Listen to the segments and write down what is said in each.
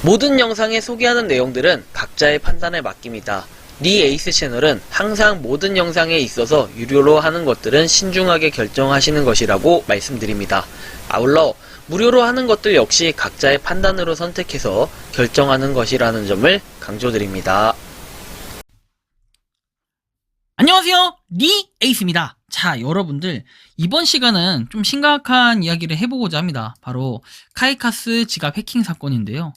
모든 영상에 소개하는 내용들은 각자의 판단에 맡깁니다. 니 에이스 채널은 항상 모든 영상에 있어서 유료로 하는 것들은 신중하게 결정하시는 것이라고 말씀드립니다. 아울러 무료로 하는 것들 역시 각자의 판단으로 선택해서 결정하는 것이라는 점을 강조드립니다. 안녕하세요, 니 에이스입니다. 자, 여러분들, 이번 시간은 좀 심각한 이야기를 해보고자 합니다. 바로 카이카스 지갑 해킹 사건인데요.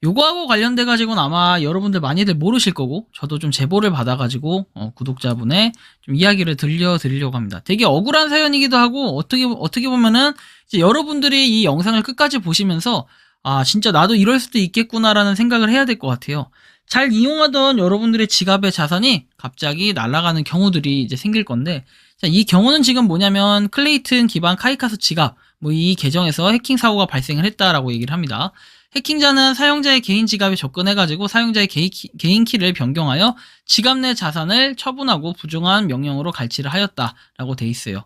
요거하고 관련돼가지고는 아마 여러분들 많이들 모르실 거고, 저도 좀 제보를 받아가지고 구독자분의 좀 이야기를 들려드리려고 합니다. 되게 억울한 사연이기도 하고, 어떻게 보면은 이제 여러분들이 이 영상을 끝까지 보시면서 아, 진짜 나도 이럴 수도 있겠구나라는 생각을 해야 될 것 같아요. 잘 이용하던 여러분들의 지갑의 자산이 갑자기 날아가는 경우들이 이제 생길 건데, 자, 이 경우는 지금 뭐냐면 클레이튼 기반 카이카스 지갑 이 계정에서 해킹 사고가 발생을 했다라고 얘기를 합니다. 해킹자는 사용자의 개인 지갑에 접근해가지고 사용자의 개인 키를 변경하여 지갑 내 자산을 처분하고 부정한 명령으로 갈취를 하였다라고 돼 있어요.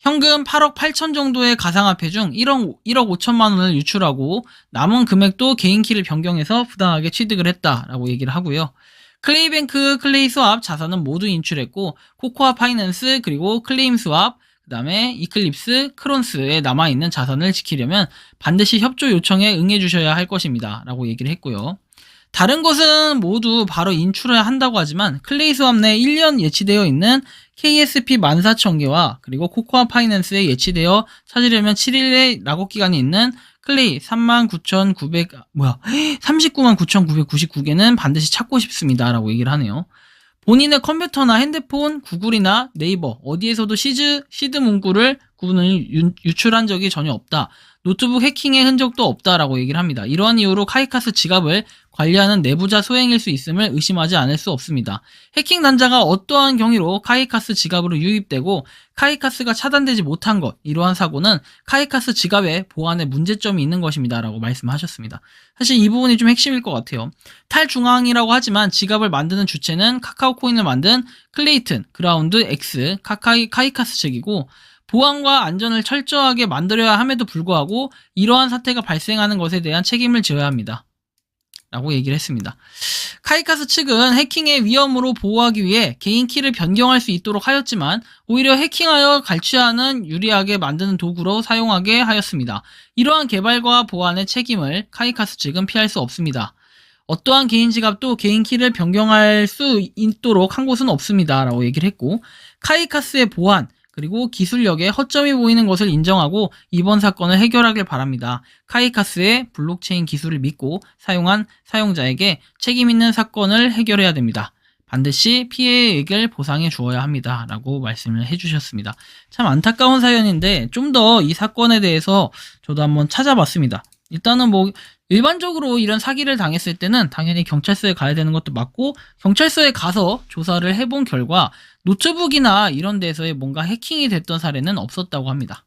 현금 8억 8천 정도의 가상화폐 중 1억 5천만 원을 유출하고 남은 금액도 개인 키를 변경해서 부당하게 취득을 했다라고 얘기를 하고요. 클레이뱅크, 클레이스왑 자산은 모두 인출했고 코코아 파이낸스 그리고 클레임스왑 그 다음에 이클립스, 크론스에 남아있는 자산을 지키려면 반드시 협조 요청에 응해주셔야 할 것입니다 라고 얘기를 했고요. 다른 것은 모두 바로 인출을 한다고 하지만 클레이스왑 내 1년 예치되어 있는 KSP 14,000개와 그리고 코코아 파이낸스에 예치되어 찾으려면 7일의 락업 기간이 있는 클레이 39,999개는 반드시 찾고 싶습니다 라고 얘기를 하네요. 본인의 컴퓨터나 핸드폰, 구글이나 네이버 어디에서도 시드 문구를 유출한 적이 전혀 없다. 노트북 해킹의 흔적도 없다라고 얘기를 합니다. 이러한 이유로 카이카스 지갑을 관리하는 내부자 소행일 수 있음을 의심하지 않을 수 없습니다. 해킹 단자가 어떠한 경위로 카이카스 지갑으로 유입되고 카이카스가 차단되지 못한 것, 이러한 사고는 카이카스 지갑의 보안에 문제점이 있는 것입니다 라고 말씀하셨습니다. 사실 이 부분이 좀 핵심일 것 같아요. 탈중앙이라고 하지만 지갑을 만드는 주체는 카카오코인을 만든 클레이튼, 그라운드, X, 카이카스 측이고 보안과 안전을 철저하게 만들어야 함에도 불구하고 이러한 사태가 발생하는 것에 대한 책임을 져야 합니다 라고 얘기를 했습니다. 카이카스 측은 해킹의 위험으로 보호하기 위해 개인 키를 변경할 수 있도록 하였지만 오히려 해킹하여 갈취하는 유리하게 만드는 도구로 사용하게 하였습니다. 이러한 개발과 보안의 책임을 카이카스 측은 피할 수 없습니다. 어떠한 개인 지갑도 개인 키를 변경할 수 있도록 한 곳은 없습니다 라고 얘기를 했고, 카이카스의 보안 그리고 기술력에 허점이 보이는 것을 인정하고 이번 사건을 해결하길 바랍니다. 카이카스의 블록체인 기술을 믿고 사용한 사용자에게 책임 있는 사건을 해결해야 됩니다. 반드시 피해액을 보상해 주어야 합니다 라고 말씀을 해주셨습니다. 참 안타까운 사연인데 좀 더 이 사건에 대해서 저도 한번 찾아봤습니다. 일단은 일반적으로 이런 사기를 당했을 때는 당연히 경찰서에 가야 되는 것도 맞고, 경찰서에 가서 조사를 해본 결과 노트북이나 이런 데서의 뭔가 해킹이 됐던 사례는 없었다고 합니다.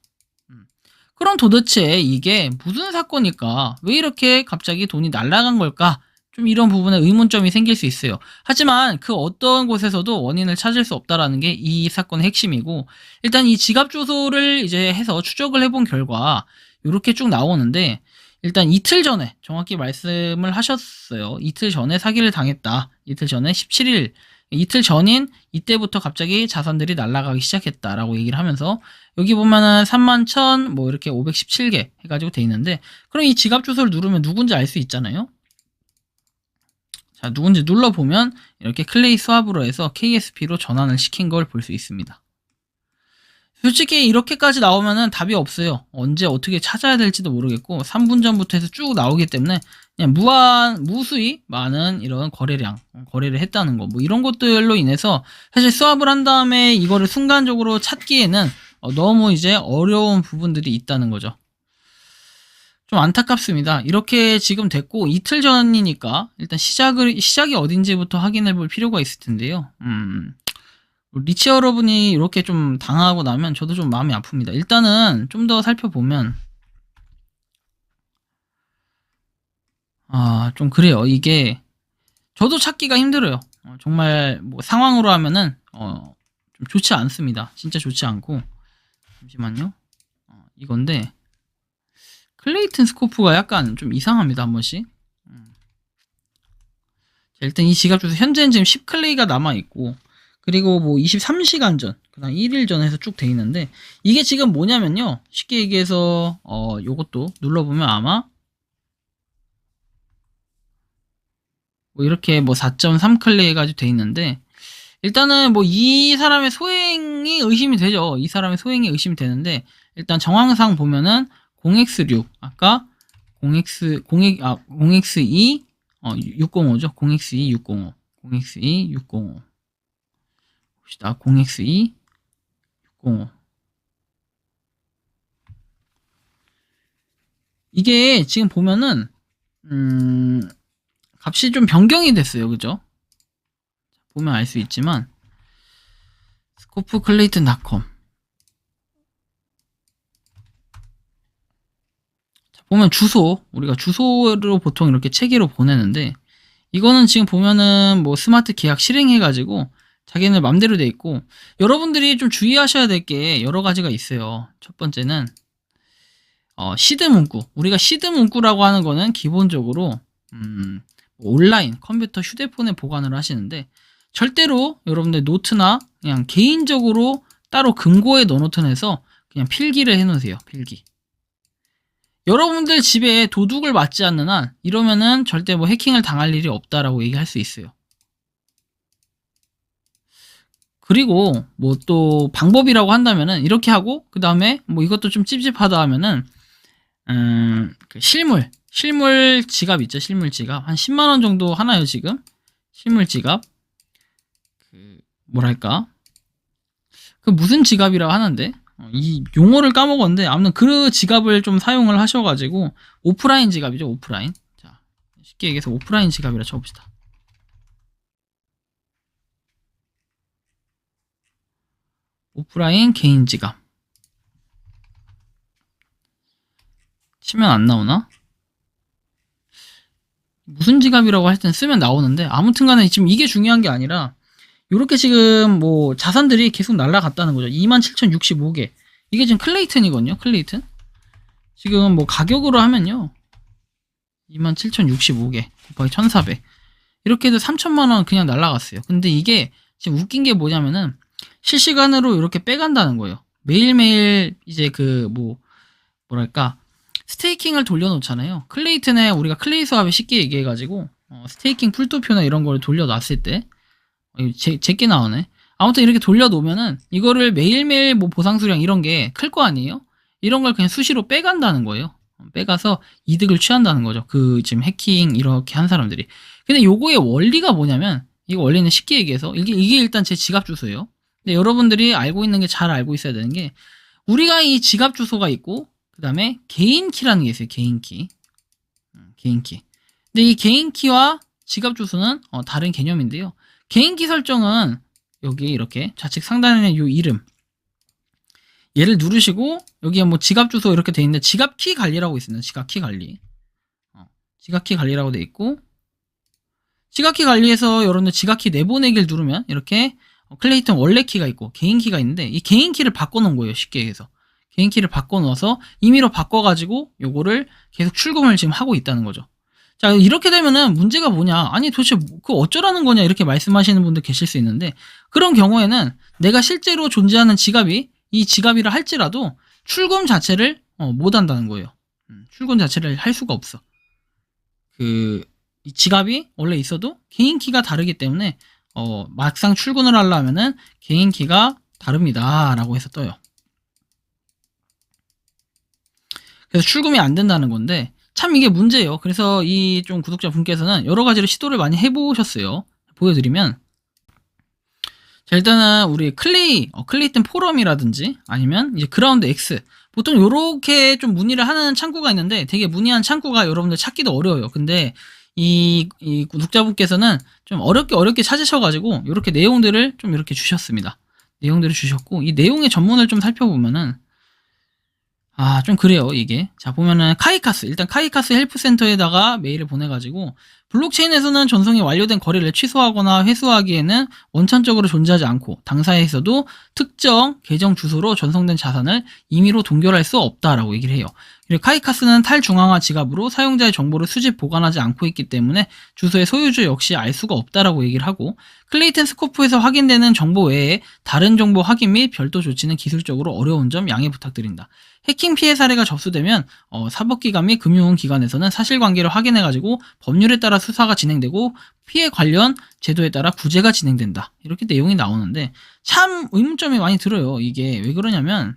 그럼 도대체 이게 무슨 사건일까? 왜 이렇게 갑자기 돈이 날아간 걸까? 좀 이런 부분에 의문점이 생길 수 있어요. 하지만 그 어떤 곳에서도 원인을 찾을 수 없다라는 게 이 사건의 핵심이고, 일단 이 지갑 주소를 이제 해서 추적을 해본 결과 이렇게 쭉 나오는데, 일단 이틀 전에 정확히 말씀을 하셨어요. 이틀 전에 사기를 당했다. 이틀 전에 17일, 이틀 전인 이때부터 갑자기 자산들이 날아가기 시작했다라고 얘기를 하면서 여기 보면은 31,000 이렇게 517개 해가지고 돼 있는데, 그럼 이 지갑 주소를 누르면 누군지 알 수 있잖아요. 자, 누군지 눌러보면 이렇게 클레이 스왑으로 해서 KSP로 전환을 시킨 걸 볼 수 있습니다. 솔직히 이렇게까지 나오면은 답이 없어요. 언제 어떻게 찾아야 될지도 모르겠고 3분 전부터 해서 쭉 나오기 때문에 그냥 무수히 많은 이런 거래를 했다는 거 이런 것들로 인해서 사실 스왑을 한 다음에 이거를 순간적으로 찾기에는 너무 이제 어려운 부분들이 있다는 거죠. 좀 안타깝습니다. 이렇게 지금 됐고 이틀 전이니까 일단 시작이 어딘지부터 확인해 볼 필요가 있을 텐데요. 리치 여러분이 이렇게 좀 당하고 나면 저도 좀 마음이 아픕니다. 일단은 좀 더 살펴보면 좀 그래요. 이게 저도 찾기가 힘들어요. 정말 상황으로 하면은 좀 좋지 않습니다. 진짜 좋지 않고, 잠시만요. 이건데 클레이튼 스코프가 약간 좀 이상합니다. 한 번씩 일단 이 지갑 주소 현재는 지금 10클레이가 남아있고, 그리고 뭐 23시간 전, 그다음 1일 전 해서 쭉 돼 있는데, 이게 지금 뭐냐면요. 쉽게 얘기해서, 요것도 눌러보면 아마, 뭐 이렇게 뭐 4.3클레이 해가지고 돼 있는데, 일단은 뭐 이 사람의 소행이 의심이 되죠. 이 사람의 소행이 의심이 되는데, 일단 정황상 보면은 0x6, 아까 0x2, 605죠. 0x2, 605. 0x2, 605. 봅시다. 0x2, 605. 이게 지금 보면은, 값이 좀 변경이 됐어요. 그죠? 보면 알 수 있지만, scopeClayton.com. 보면 주소, 우리가 주소로 보통 이렇게 체계로 보내는데, 이거는 지금 보면은 뭐 스마트 계약 실행해가지고 자기네 맘대로 돼 있고, 여러분들이 좀 주의하셔야 될 게 여러 가지가 있어요. 첫 번째는 시드 문구. 우리가 시드 문구라고 하는 거는 기본적으로 온라인 컴퓨터 휴대폰에 보관을 하시는데, 절대로 여러분들 노트나 그냥 개인적으로 따로 금고에 넣어놓든 해서 그냥 필기를 해놓으세요. 필기. 여러분들 집에 도둑을 맞지 않는 한 이러면은 절대 뭐 해킹을 당할 일이 없다라고 얘기할 수 있어요. 그리고 뭐 또 방법이라고 한다면은 이렇게 하고, 그 다음에 뭐 이것도 좀 찝찝하다 하면은 그 실물 지갑 있죠. 실물 지갑 한 10만원 정도 하나요 지금. 실물 지갑 그 뭐랄까 그 무슨 지갑이라고 하는데 이 용어를 까먹었는데, 아무튼 그 지갑을 좀 사용을 하셔가지고 오프라인 지갑이죠. 오프라인. 자, 쉽게 얘기해서 오프라인 지갑이라 쳐봅시다. 오프라인 개인 지갑 치면 안 나오나? 무슨 지갑이라고 할 땐 쓰면 나오는데, 아무튼 간에 지금 이게 중요한 게 아니라 요렇게 지금 뭐 자산들이 계속 날라갔다는 거죠. 27,065개. 이게 지금 클레이튼이거든요. 클레이튼. 지금 뭐 가격으로 하면요. 27,065개 곱하기 1,400. 이렇게 해도 3천만원 그냥 날라갔어요. 근데 이게 지금 웃긴 게 뭐냐면은 실시간으로 이렇게 빼간다는 거예요. 매일매일 이제 그 뭐랄까 스테이킹을 돌려놓잖아요. 클레이튼에 우리가 클레이 수합에 쉽게 얘기해가지고 스테이킹 풀도표나 이런 걸 돌려놨을 때 제게 나오네. 아무튼 이렇게 돌려놓으면은 이거를 매일매일 뭐 보상수량 이런 게 클 거 아니에요? 이런 걸 그냥 수시로 빼간다는 거예요. 빼가서 이득을 취한다는 거죠. 그 지금 해킹 이렇게 한 사람들이. 근데 요거의 원리가 뭐냐면, 이거 원리는 쉽게 얘기해서 이게 일단 제 지갑 주소예요. 근데 여러분들이 알고 있는 게, 잘 알고 있어야 되는 게, 우리가 이 지갑 주소가 있고 그 다음에 개인 키라는 게 있어요. 개인 키. 개인 키. 근데 이 개인 키와 지갑 주소는 다른 개념인데요. 개인 키 설정은 여기 이렇게 좌측 상단에 있는 요 이름, 얘를 누르시고 여기에 뭐 지갑 주소 이렇게 돼 있는데, 지갑 키 관리라고 있습니다. 지갑 키 관리. 지갑 키 관리라고 돼 있고, 지갑 키 관리에서 여러분들 지갑 키 내보내기를 누르면 이렇게 클레이튼 원래 키가 있고 개인 키가 있는데, 이 개인 키를 바꿔놓은 거예요. 쉽게 얘기해서 개인 키를 바꿔놓아서 임의로 바꿔가지고 요거를 계속 출금을 지금 하고 있다는 거죠. 자, 이렇게 되면은 문제가 뭐냐, 아니 도대체 그 어쩌라는 거냐 이렇게 말씀하시는 분들 계실 수 있는데, 그런 경우에는 내가 실제로 존재하는 지갑이 이 지갑이라 할지라도 출금 자체를 못 한다는 거예요. 출금 자체를 할 수가 없어. 이 지갑이 원래 있어도 개인 키가 다르기 때문에 막상 출근을 하려면은 개인 키가 다릅니다 라고 해서 떠요. 그래서 출금이 안 된다는 건데, 참 이게 문제예요. 그래서 이 좀 구독자분께서는 여러 가지로 시도를 많이 해보셨어요. 보여드리면, 자, 일단은 우리 클레이튼 포럼이라든지 아니면 이제 그라운드 X, 보통 요렇게 좀 문의를 하는 창구가 있는데, 되게 문의한 창구가 여러분들 찾기도 어려워요. 근데 이 구독자분께서는 좀 어렵게 찾으셔가지고 요렇게 내용들을 좀 이렇게 주셨습니다. 내용들을 주셨고, 이 내용의 전문을 좀 살펴보면은 좀 그래요, 이게. 자, 보면은 일단 카이카스 헬프센터에다가 메일을 보내가지고 블록체인에서는 전송이 완료된 거래를 취소하거나 회수하기에는 원천적으로 존재하지 않고 당사에서도 특정 계정 주소로 전송된 자산을 임의로 동결할 수 없다라고 얘기를 해요. 그리고 카이카스는 탈중앙화 지갑으로 사용자의 정보를 수집 보관하지 않고 있기 때문에 주소의 소유주 역시 알 수가 없다라고 얘기를 하고, 클레이튼 스코프에서 확인되는 정보 외에 다른 정보 확인 및 별도 조치는 기술적으로 어려운 점 양해 부탁드린다. 해킹 피해 사례가 접수되면 사법기관 및 금융기관에서는 사실관계를 확인해가지고 법률에 따라 수사가 진행되고 피해 관련 제도에 따라 구제가 진행된다. 이렇게 내용이 나오는데 참 의문점이 많이 들어요. 이게 왜 그러냐면,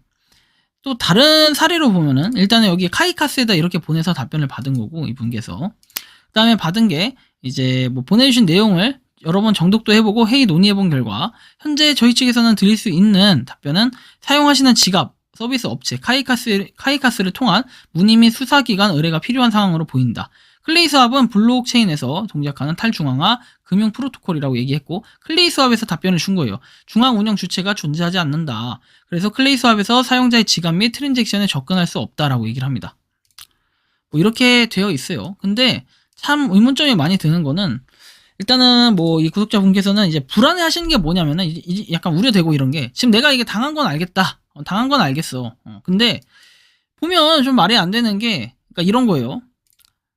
또 다른 사례로 보면은 일단은 여기 카이카스에다 이렇게 보내서 답변을 받은 거고, 이분께서 그 다음에 받은 게 이제 뭐 보내주신 내용을 여러 번 정독도 해보고 회의 논의해본 결과 현재 저희 측에서는 드릴 수 있는 답변은 사용하시는 지갑 서비스 업체 카이카스를 통한 문의 및 수사기관 의뢰가 필요한 상황으로 보인다. 클레이스왑은 블록체인에서 동작하는 탈중앙화 금융 프로토콜이라고 얘기했고, 클레이스왑에서 답변을 준 거예요. 중앙 운영 주체가 존재하지 않는다. 그래서 클레이스왑에서 사용자의 지갑 및 트랜잭션에 접근할 수 없다라고 얘기를 합니다. 뭐 이렇게 되어 있어요. 근데 참 의문점이 많이 드는 거는, 일단은 뭐 이 구독자분께서는 이제 불안해 하시는 게 뭐냐면은 이제 약간 우려되고 이런 게, 지금 내가 이게 당한 건 알겠다. 당한 건 알겠어. 근데 보면 좀 말이 안 되는 게, 그러니까 이런 거예요.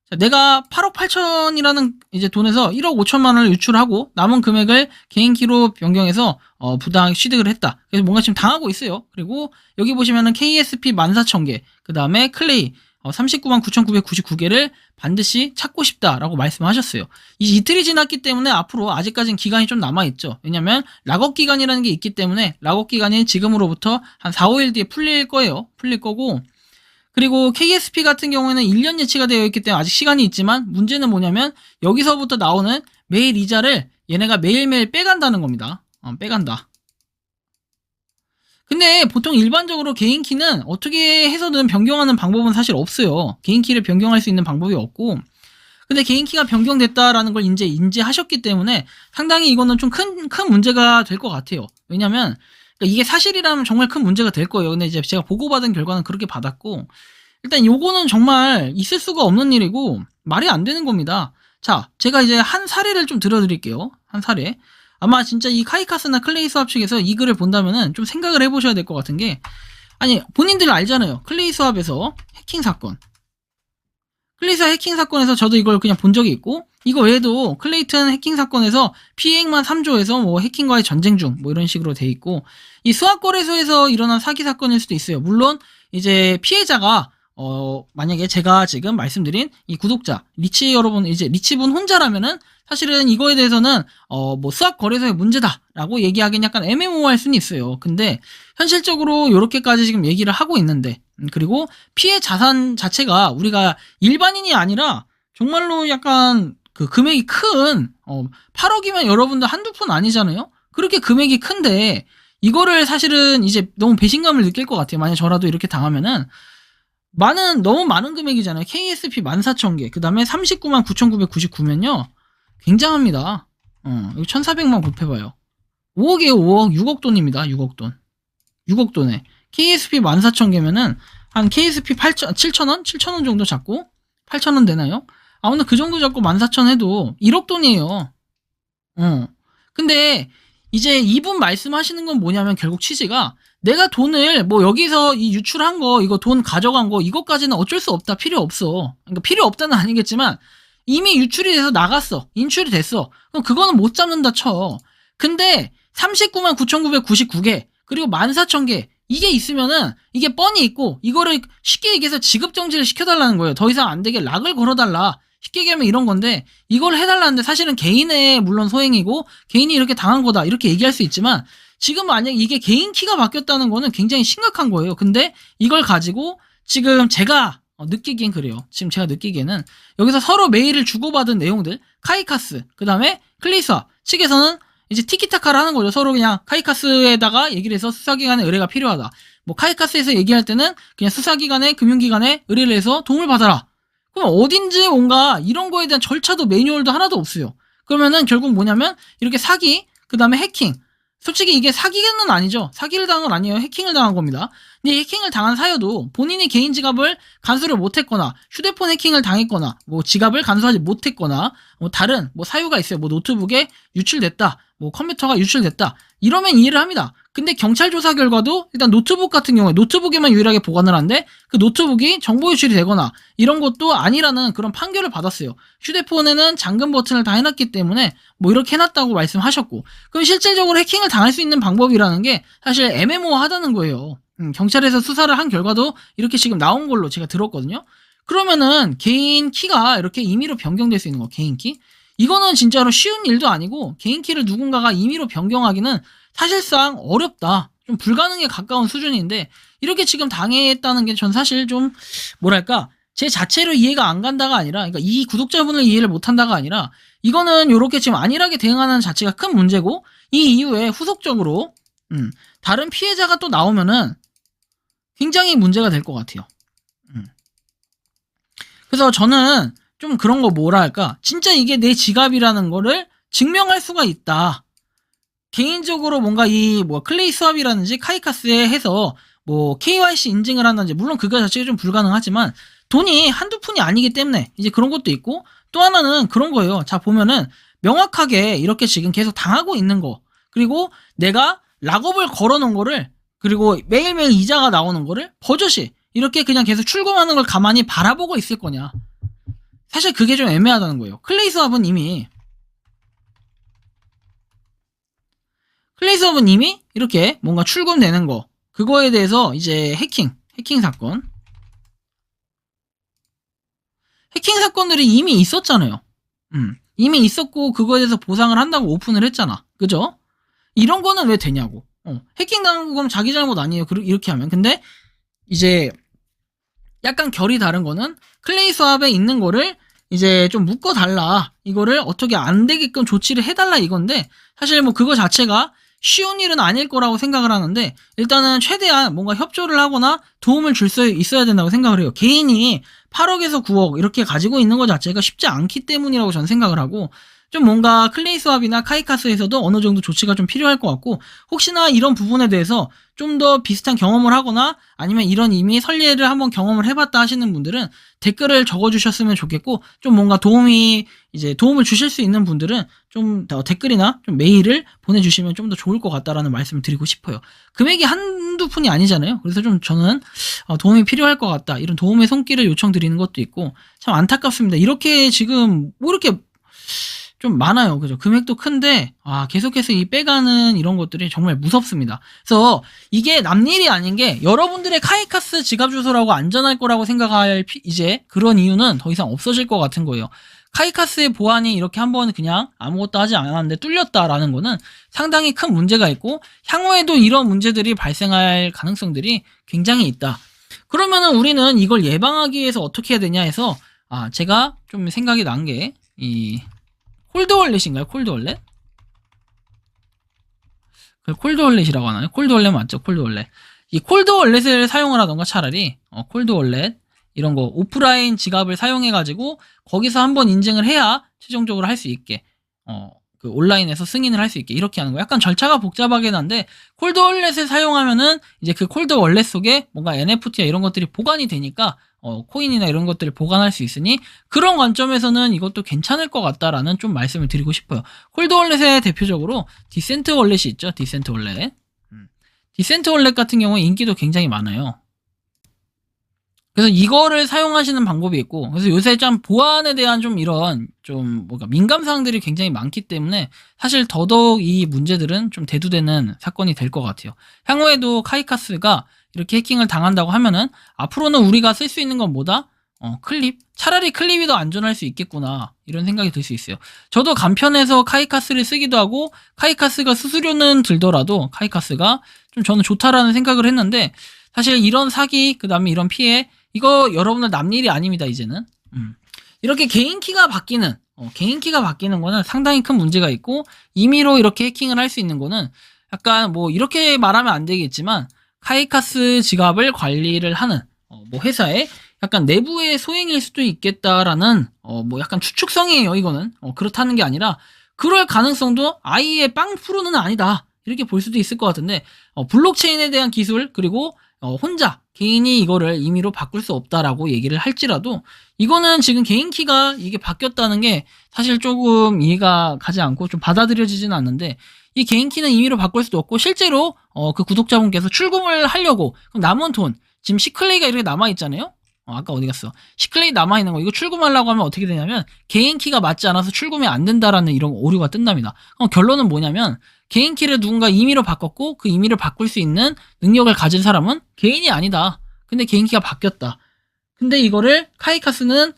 자, 내가 8억 8천이라는 이제 돈에서 1억 5천만 원을 유출하고 남은 금액을 개인키로 변경해서 부당 취득을 했다. 그래서 뭔가 지금 당하고 있어요. 그리고 여기 보시면은 KSP 14,000개, 그 다음에 클레이 39만 9,999개를 반드시 찾고 싶다라고 말씀하셨어요. 이틀이 지났기 때문에 앞으로 아직까지는 기간이 좀 남아있죠. 왜냐면 락업 기간이라는 게 있기 때문에 락업 기간이 지금으로부터 한 4, 5일 뒤에 풀릴 거예요. 풀릴 거고, 그리고 KSP 같은 경우에는 1년 예치가 되어 있기 때문에 아직 시간이 있지만, 문제는 뭐냐면 여기서부터 나오는 매일 이자를 얘네가 매일매일 빼간다는 겁니다. 빼간다. 근데 보통 일반적으로 개인키는 어떻게 해서든 변경하는 방법은 사실 없어요. 개인키를 변경할 수 있는 방법이 없고, 근데 개인키가 변경됐다라는 걸 이제 인지하셨기 때문에 상당히 이거는 좀 큰 문제가 될 것 같아요. 왜냐면 이게 사실이라면 정말 큰 문제가 될 거예요. 근데 이제 제가 보고받은 결과는 그렇게 받았고, 일단 요거는 정말 있을 수가 없는 일이고 말이 안 되는 겁니다. 자, 제가 이제 한 사례를 좀 들어드릴게요. 한 사례. 아마 진짜 이 카이카스나 클레이스왑 측에서 이 글을 본다면은 좀 생각을 해보셔야 될 것 같은 게, 아니 본인들 알잖아요. 클레이스왑에서 해킹 사건. 클레이스왑 해킹 사건에서 저도 이걸 그냥 본 적이 있고, 이거 외에도 클레이튼 해킹 사건에서 피해액만 3조에서 뭐 해킹과의 전쟁 중 뭐 이런 식으로 돼 있고, 이 수학거래소에서 일어난 사기 사건일 수도 있어요. 물론 이제 피해자가 만약에 제가 지금 말씀드린 이 구독자 리치 여러분, 이제 리치분 혼자라면은 사실은 이거에 대해서는 뭐 수학거래소의 문제다라고 얘기하기는 약간 애매모호할 수는 있어요. 근데 현실적으로 이렇게까지 지금 얘기를 하고 있는데, 그리고 피해 자산 자체가 우리가 일반인이 아니라 정말로 약간 그 금액이 큰 8억이면 여러분들 한두 푼 아니잖아요. 그렇게 금액이 큰데 이거를 사실은 이제 너무 배신감을 느낄 것 같아요. 만약 저라도 이렇게 당하면은 너무 많은 금액이잖아요. KSP 14,000개, 그 다음에 39만 9,999면요 굉장합니다. 이거 1,400만 곱해봐요. 5억이에요. 5억. 6억 돈입니다. 6억 돈. 6억 돈에 KSP 14,000개면은 한 KSP 7,000원? 7,000원 정도 잡고 8,000원 되나요? 오늘 그 정도 잡고 14,000 해도 1억 돈이에요. 근데 이제 이분 말씀하시는 건 뭐냐면, 결국 취지가 내가 돈을 뭐 여기서 이 유출한 거, 이거 돈 가져간 거, 이것까지는 어쩔 수 없다. 필요 없어. 그러니까 필요 없다는 아니겠지만 이미 유출이 돼서 나갔어. 인출이 됐어. 그럼 그거는 못 잡는다 쳐. 근데 39만 9,999개 그리고 14,000개 이게 있으면은 이게 뻔히 있고, 이거를 쉽게 얘기해서 지급정지를 시켜달라는 거예요. 더 이상 안 되게 락을 걸어달라. 쉽게 얘기하면 이런 건데, 이걸 해달라는데 사실은 개인의 물론 소행이고 개인이 이렇게 당한 거다 이렇게 얘기할 수 있지만, 지금 만약 이게 개인 키가 바뀌었다는 거는 굉장히 심각한 거예요. 근데 이걸 가지고 지금 제가 느끼기엔 그래요. 지금 제가 느끼기에는 여기서 서로 메일을 주고받은 내용들, 카이카스 그 다음에 클레이스왑 측에서는 이제 티키타카를 하는 거죠. 서로 그냥 카이카스에다가 얘기를 해서 수사기관의 의뢰가 필요하다. 뭐 카이카스에서 얘기할 때는 그냥 수사기관의 금융기관에 의뢰를 해서 도움을 받아라. 그럼 어딘지 뭔가 이런 거에 대한 절차도 매뉴얼도 하나도 없어요. 그러면은 결국 뭐냐면 이렇게 사기, 그 다음에 해킹, 솔직히 이게 사기는 아니죠. 사기를 당한 건 아니에요. 해킹을 당한 겁니다. 근데 해킹을 당한 사유도 본인이 개인 지갑을 간수를 못했거나 휴대폰 해킹을 당했거나 뭐 지갑을 간수하지 못했거나 뭐 다른 뭐 사유가 있어요. 뭐 노트북에 유출됐다. 뭐 컴퓨터가 유출됐다. 이러면 이해를 합니다. 근데 경찰 조사 결과도 일단 노트북 같은 경우에 노트북에만 유일하게 보관을 한데 그 노트북이 정보 유출이 되거나 이런 것도 아니라는 그런 판결을 받았어요. 휴대폰에는 잠금 버튼을 다 해놨기 때문에 뭐 이렇게 해놨다고 말씀하셨고, 그럼 실질적으로 해킹을 당할 수 있는 방법이라는 게 사실 애매모호하다는 거예요. 경찰에서 수사를 한 결과도 이렇게 지금 나온 걸로 제가 들었거든요. 그러면은 개인 키가 이렇게 임의로 변경될 수 있는 거, 개인 키? 이거는 진짜로 쉬운 일도 아니고 개인 키를 누군가가 임의로 변경하기는 사실상 어렵다. 좀 불가능에 가까운 수준인데 이렇게 지금 당했다는 게 전 사실 좀 뭐랄까 제 자체로 이해가 안 간다가 아니라, 그러니까 이 구독자분을 이해를 못 한다가 아니라 이거는 요렇게 지금 안일하게 대응하는 자체가 큰 문제고, 이 이후에 후속적으로 다른 피해자가 또 나오면은 굉장히 문제가 될 것 같아요. 그래서 저는 좀 그런 거 뭐랄까 진짜 이게 내 지갑이라는 거를 증명할 수가 있다. 개인적으로 뭔가 이 뭐 클레이 수압이라든지 카이카스에 해서 뭐 KYC 인증을 한다든지, 물론 그거 자체가 좀 불가능하지만 돈이 한두 푼이 아니기 때문에 이제 그런 것도 있고, 또 하나는 그런 거예요. 자 보면은 명확하게 이렇게 지금 계속 당하고 있는 거, 그리고 내가 락업을 걸어놓은 거를, 그리고 매일매일 이자가 나오는 거를 버젓이 이렇게 그냥 계속 출금하는 걸 가만히 바라보고 있을 거냐. 사실 그게 좀 애매하다는 거예요. 클레이 수압은 이미 이렇게 뭔가 출금되는 거, 그거에 대해서 이제 해킹 사건들이 이미 있었잖아요. 이미 있었고 그거에 대해서 보상을 한다고 오픈을 했잖아. 그죠? 이런 거는 왜 되냐고. 해킹 당한 거 자기 잘못 아니에요. 이렇게 하면. 근데 이제 약간 결이 다른 거는 클레이 수압에 있는 거를 이제 좀 묶어달라. 이거를 어떻게 안 되게끔 조치를 해달라 이건데, 사실 뭐 그거 자체가 쉬운 일은 아닐 거라고 생각을 하는데, 일단은 최대한 뭔가 협조를 하거나 도움을 줄 수 있어야 된다고 생각을 해요. 개인이 8억에서 9억 이렇게 가지고 있는 것 자체가 쉽지 않기 때문이라고 저는 생각을 하고, 좀 뭔가 클레이 수압이나 카이카스에서도 어느 정도 조치가 좀 필요할 것 같고, 혹시나 이런 부분에 대해서 좀 더 비슷한 경험을 하거나 아니면 이런 이미 선례를 한번 경험을 해봤다 하시는 분들은 댓글을 적어주셨으면 좋겠고, 좀 뭔가 도움을 주실 수 있는 분들은 좀 댓글이나 좀 메일을 보내주시면 좀 더 좋을 것 같다라는 말씀을 드리고 싶어요. 금액이 한두 푼이 아니잖아요. 그래서 좀 저는 도움이 필요할 것 같다, 이런 도움의 손길을 요청드리는 것도 있고, 참 안타깝습니다. 이렇게 지금 뭐 이렇게 좀 많아요. 그죠? 금액도 큰데, 계속해서 이 빼가는 이런 것들이 정말 무섭습니다. 그래서 이게 남일이 아닌 게, 여러분들의 카이카스 지갑 주소라고 안전할 거라고 생각할 이제 그런 이유는 더 이상 없어질 것 같은 거예요. 카이카스의 보안이 이렇게 한번 그냥 아무것도 하지 않았는데 뚫렸다라는 거는 상당히 큰 문제가 있고, 향후에도 이런 문제들이 발생할 가능성들이 굉장히 있다. 그러면은 우리는 이걸 예방하기 위해서 어떻게 해야 되냐 해서, 제가 좀 생각이 난 게, 콜드월렛인가요? 콜드월렛? 콜드월렛이라고 하나요? 콜드월렛 맞죠? 콜드월렛. 이 콜드월렛을 사용을 하던가, 차라리 콜드월렛 이런 거 오프라인 지갑을 사용해가지고 거기서 한번 인증을 해야 최종적으로 할 수 있게, 그 온라인에서 승인을 할 수 있게 이렇게 하는 거. 약간 절차가 복잡하긴 한데, 콜드월렛을 사용하면은 이제 그 콜드월렛 속에 뭔가 NFT나 이런 것들이 보관이 되니까 코인이나 이런 것들을 보관할 수 있으니, 그런 관점에서는 이것도 괜찮을 것 같다라는 좀 말씀을 드리고 싶어요. 콜드월렛의 대표적으로 디센트 월렛이 있죠. 디센트 월렛. 디센트 월렛 같은 경우에 인기도 굉장히 많아요. 그래서 이거를 사용하시는 방법이 있고, 그래서 요새 좀 보안에 대한 좀 이런 좀 뭔가 민감 사항들이 굉장히 많기 때문에 사실 더더욱 이 문제들은 좀 대두되는 사건이 될 것 같아요. 향후에도 카이카스가 이렇게 해킹을 당한다고 하면은 앞으로는 우리가 쓸 수 있는 건 뭐다? 클립? 차라리 클립이 더 안전할 수 있겠구나, 이런 생각이 들 수 있어요. 저도 간편해서 카이카스를 쓰기도 하고, 카이카스가 수수료는 들더라도 카이카스가 좀 저는 좋다라는 생각을 했는데, 사실 이런 사기, 그 다음에 이런 피해, 이거 여러분들 남일이 아닙니다, 이제는. 이렇게 개인 키가 바뀌는 거는 상당히 큰 문제가 있고, 임의로 이렇게 해킹을 할 수 있는 거는 약간 뭐 이렇게 말하면 안 되겠지만, 카이카스 지갑을 관리를 하는 뭐 회사의 약간 내부의 소행일 수도 있겠다라는 뭐 약간 추측성이에요, 이거는. 그렇다는 게 아니라 그럴 가능성도 아예 빵 프로는 아니다, 이렇게 볼 수도 있을 것 같은데 블록체인에 대한 기술 그리고 혼자 개인이 이거를 임의로 바꿀 수 없다라고 얘기를 할지라도 이거는 지금 개인 키가 이게 바뀌었다는 게 사실 조금 이해가 가지 않고 좀 받아들여지지는 않는데 이 개인 키는 임의로 바꿀 수도 없고 실제로 그 구독자분께서 출금을 하려고 그럼 남은 돈 지금 시클레이가 이렇게 남아있잖아요. 아까 어디 갔어? 시클레이 남아있는 거 이거 출금하려고 하면 어떻게 되냐면 개인 키가 맞지 않아서 출금이 안 된다라는 이런 오류가 뜬답니다. 그럼 결론은 뭐냐면 개인 키를 누군가 임의로 바꿨고 그 임의를 바꿀 수 있는 능력을 가진 사람은 개인이 아니다. 근데 개인 키가 바뀌었다. 근데 이거를 카이카스는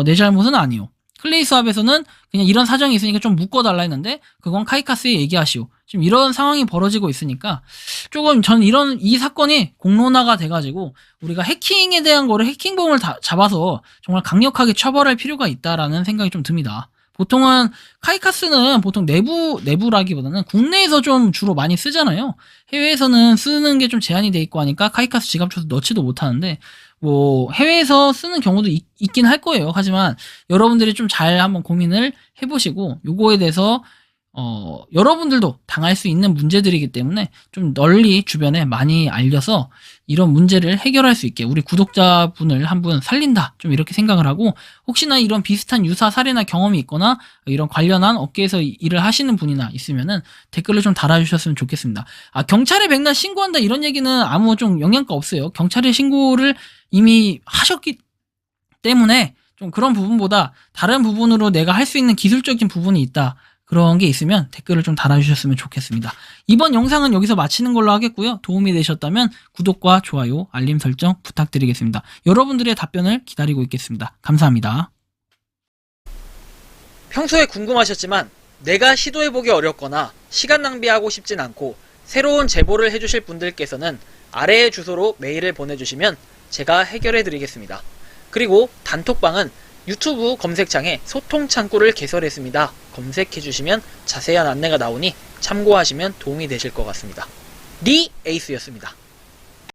내 잘못은 아니오. 클레이 수합에서는 그냥 이런 사정이 있으니까 좀 묶어달라 했는데 그건 카이카스에 얘기하시오. 지금 이런 상황이 벌어지고 있으니까 조금 전 이 사건이 공론화가 돼가지고 우리가 해킹에 대한 거를 해킹범을 잡아서 정말 강력하게 처벌할 필요가 있다라는 생각이 좀 듭니다. 보통은 카이카스는 보통 내부라기보다는 국내에서 좀 주로 많이 쓰잖아요. 해외에서는 쓰는 게 좀 제한이 돼 있고 하니까 카이카스 지갑 넣지도 못하는데 뭐 해외에서 쓰는 경우도 있긴 할 거예요. 하지만 여러분들이 좀 잘 한번 고민을 해보시고 요거에 대해서 여러분들도 당할 수 있는 문제들이기 때문에 좀 널리 주변에 많이 알려서 이런 문제를 해결할 수 있게 우리 구독자분을 한 분 살린다. 좀 이렇게 생각을 하고 혹시나 이런 비슷한 유사 사례나 경험이 있거나 이런 관련한 업계에서 일을 하시는 분이나 있으면은 댓글을 좀 달아주셨으면 좋겠습니다. 경찰에 백날 신고한다 이런 얘기는 아무 좀 영향가 없어요. 경찰에 신고를 이미 하셨기 때문에 좀 그런 부분보다 다른 부분으로 내가 할 수 있는 기술적인 부분이 있다. 그런 게 있으면 댓글을 좀 달아주셨으면 좋겠습니다. 이번 영상은 여기서 마치는 걸로 하겠고요. 도움이 되셨다면 구독과 좋아요, 알림 설정 부탁드리겠습니다. 여러분들의 답변을 기다리고 있겠습니다. 감사합니다. 평소에 궁금하셨지만 내가 시도해보기 어렵거나 시간 낭비하고 싶진 않고 새로운 제보를 해주실 분들께서는 아래의 주소로 메일을 보내주시면 제가 해결해드리겠습니다. 그리고 단톡방은 유튜브 검색창에 소통 창구를 개설했습니다. 검색해주시면 자세한 안내가 나오니 참고하시면 도움이 되실 것 같습니다. 리 에이스였습니다.